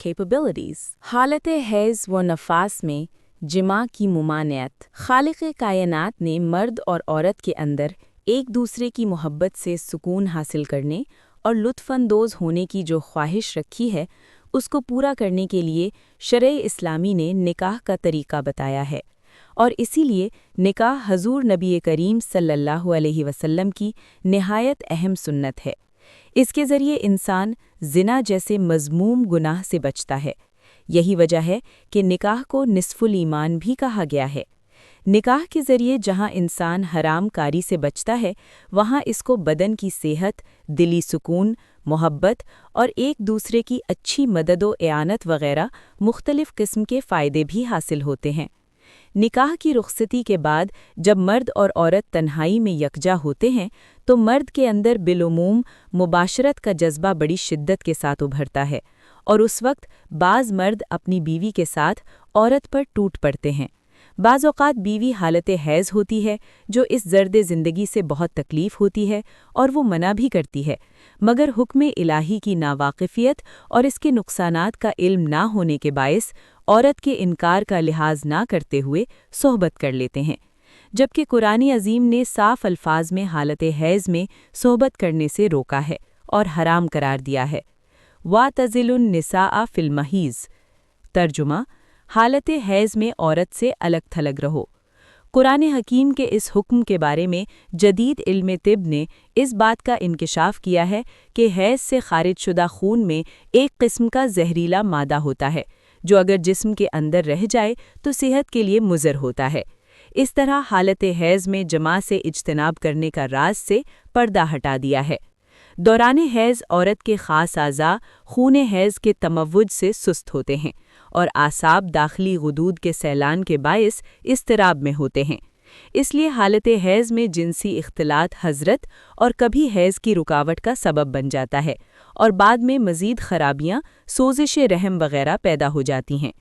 capabilities. हालत has व नफास में जिमा की मुमानियत। खालिक़ कायनात ने मर्द और औरत के अंदर एक दूसरे की मोहब्बत से सुकून हासिल करने और लुत्फ़अंदोज़ होने की जो ख्वाहिश रखी है, उसको पूरा करने के लिए शरअ इस्लामी ने निकाह का तरीक़ा बताया है और इसीलिए निकाह हज़ूर नबी करीम सल्लल्लाहु अलैहि वसल्लम की निहायत अहम सुन्नत है। इसके ज़रिए इंसान ज़िना जैसे मज़मूम गुनाह से बचता है। यही वजह है कि निकाह को निस्फ़ुल ईमान भी कहा गया है। निकाह के ज़रिए जहाँ इंसान हराम कारी से बचता है, वहाँ इसको बदन की सेहत, दिली सुकून, मोहब्बत और एक दूसरे की अच्छी मदद व एआनत वग़ैरह मुख्तलिफ़ किस्म के फ़ायदे भी हासिल होते हैं। निकाह की रुख़सती के बाद जब मर्द और औरत तन्हाई में यकजा होते हैं, तो मर्द के अंदर बिलुमूम मुबाशरत का जज्बा बड़ी शिद्दत के साथ उभरता है और उस वक्त बाज़ मर्द अपनी बीवी के साथ औरत पर टूट पड़ते हैं। बाज़ औक़ात बीवी हालत हैज़ होती है, जो इस ज़र्द ज़िंदगी से बहुत तकलीफ़ होती है और वो मना भी करती है, मगर हुक्म इलाही की नावाक़िफ़ियत और इसके नुक़सानात का इल्म ना होने के बायस औरत के इनकार का लिहाज ना करते हुए सोहबत कर लेते हैं। जबकि कुरान अज़ीम ने साफ़ अल्फाज में हालत हैज़ में सोहबत करने से रोका है और हराम करार दिया है। वातज़िलुन निसाअ फ़िल महीज़। तर्जुमा: हालत हैज़ में औरत से अलग थलग रहो। कुरान हकीम के इस हुक्म के बारे में जदीद इल्म तिब ने इस बात का इंकिशाफ किया है कि हैज़ से खारिज शुदा खून में एक किस्म का जहरीला मादा होता है, जो अगर जिस्म के अंदर रह जाए तो सेहत के लिए मुज़र होता है। इस तरह हालत हैज़ में जमा से इज्तनाब करने का राज से पर्दा हटा दिया है। दौरान हैज़ औरत के ख़ास आज़ा खून हैज़ के तमव्वुज से सुस्त होते हैं और आसाब दाखिली गुदूद के सैलान के बायस इज़्तिराब में होते हैं। इसलिए हालत हैज़ में जिनसी इख्तिलात हज़रत और कभी हैज़ की रुकावट का सबब बन जाता है और बाद में मज़ीद ख़राबियाँ, सोज़िश रहम वग़ैरह पैदा हो जाती हैं।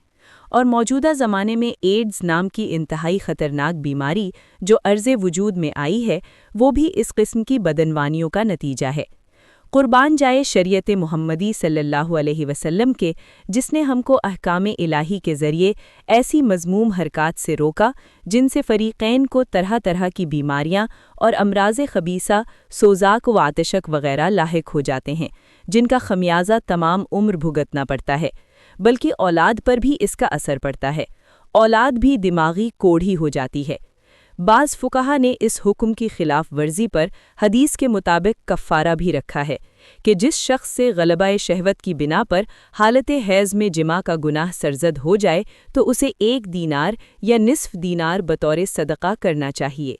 और मौजूदा ज़माने में एड्स नाम की इंतहाई ख़तरनाक बीमारी जो अर्ज़े वजूद में आई है, वो भी इस किस्म की बदनवानियों का नतीजा है। कुर्बान जाए शरीयत मुहम्मदी सल्लल्लाहु अलैहि वसल्लम के, जिसने हमको अहकाम इलाही के ज़रिए ऐसी मज़मूम हरकात से रोका जिनसे फ़रीक़ैन को तरह तरह की बीमारियां और अमराज़ ख़बीसा, सोज़ाक व आतिशक वग़ैरह लाहिक हो जाते हैं, जिनका ख़मियाज़ा तमाम उम्र भुगतना पड़ता है, बल्कि औलाद पर भी इसका असर पड़ता है। औलाद भी दिमागी कोढ़ी हो जाती है। बाज़ फ़ुक़हा ने इस हुक्म की ख़िलाफ़ वर्जी पर हदीस के मुताबिक कफ़ारा भी रखा है कि जिस शख्स से ग़लबा शहवत की बिना पर हालत हैज़ में जिमा का गुनाह सरज़द हो जाए तो उसे 1 दीनार या निस्फ़ दीनार बतौर सदक़ा करना चाहिए।